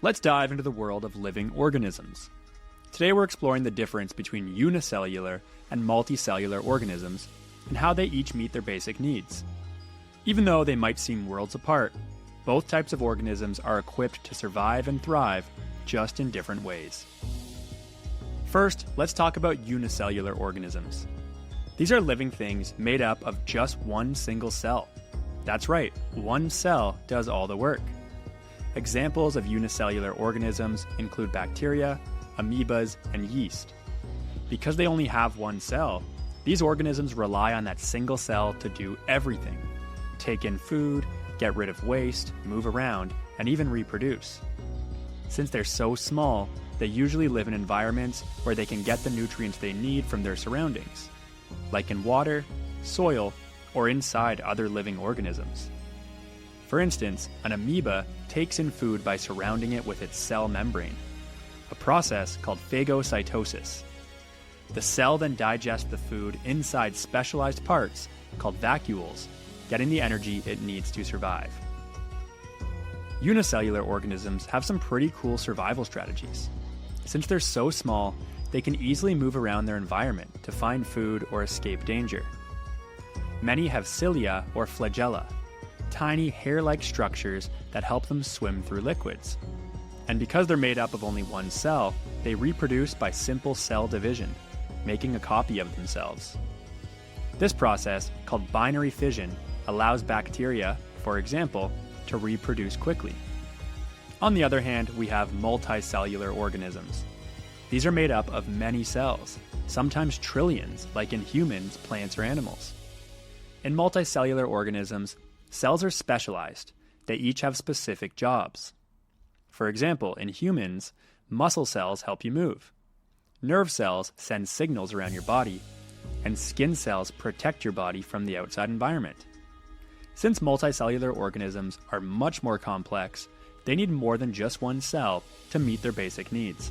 Let's dive into the world of living organisms. Today we're exploring the difference between unicellular and multicellular organisms and how they each meet their basic needs. Even though they might seem worlds apart, both types of organisms are equipped to survive and thrive, just in different ways. First, let's talk about unicellular organisms. These are living things made up of just one single cell. That's right, one cell does all the work. Examples of unicellular organisms include bacteria, amoebas, and yeast. Because they only have one cell, these organisms rely on that single cell to do everything: take in food, get rid of waste, move around, and even reproduce. Since they're so small, they usually live in environments where they can get the nutrients they need from their surroundings, like in water, soil, or inside other living organisms. For instance, an amoeba takes in food by surrounding it with its cell membrane, a process called phagocytosis. The cell then digests the food inside specialized parts called vacuoles, getting the energy it needs to survive. Unicellular organisms have some pretty cool survival strategies. Since they're so small, they can easily move around their environment to find food or escape danger. Many have cilia or flagella, tiny hair-like structures that help them swim through liquids. And because they're made up of only one cell, they reproduce by simple cell division, making a copy of themselves. This process, called binary fission, allows bacteria, for example, to reproduce quickly. On the other hand, we have multicellular organisms. These are made up of many cells, sometimes trillions, like in humans, plants, or animals. In multicellular organisms, cells are specialized. They each have specific jobs. For example, in humans, muscle cells help you move. Nerve cells send signals around your body, and skin cells protect your body from the outside environment. Since multicellular organisms are much more complex, they need more than just one cell to meet their basic needs.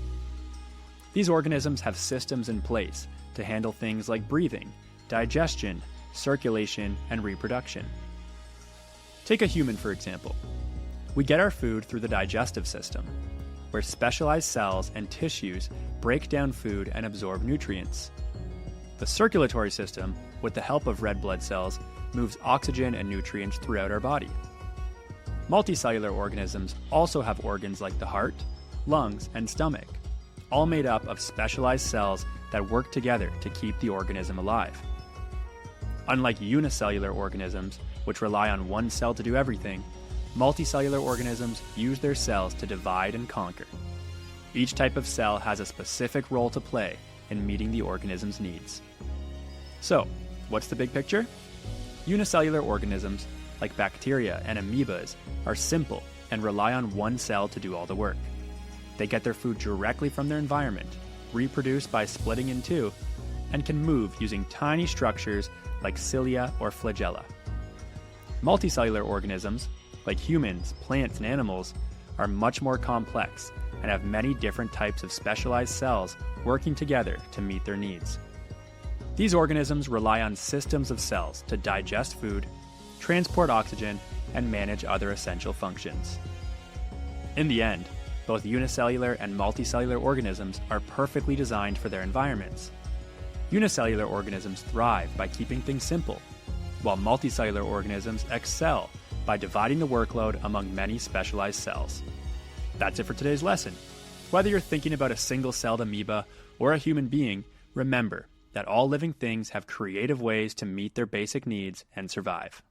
These organisms have systems in place to handle things like breathing, digestion, circulation, and reproduction. Take a human, for example. We get our food through the digestive system, where specialized cells and tissues break down food and absorb nutrients. The circulatory system, with the help of red blood cells, moves oxygen and nutrients throughout our body. Multicellular organisms also have organs like the heart, lungs, and stomach, all made up of specialized cells that work together to keep the organism alive. Unlike unicellular organisms, which rely on one cell to do everything, multicellular organisms use their cells to divide and conquer. Each type of cell has a specific role to play in meeting the organism's needs. So, what's the big picture? Unicellular organisms, like bacteria and amoebas, are simple and rely on one cell to do all the work. They get their food directly from their environment, reproduce by splitting in two, and can move using tiny structures like cilia or flagella. Multicellular organisms, like humans, plants, and animals, are much more complex and have many different types of specialized cells working together to meet their needs. These organisms rely on systems of cells to digest food, transport oxygen, and manage other essential functions. In the end, both unicellular and multicellular organisms are perfectly designed for their environments. Unicellular organisms thrive by keeping things simple, while multicellular organisms excel by dividing the workload among many specialized cells. That's it for today's lesson. Whether you're thinking about a single-celled amoeba or a human being, remember that all living things have creative ways to meet their basic needs and survive.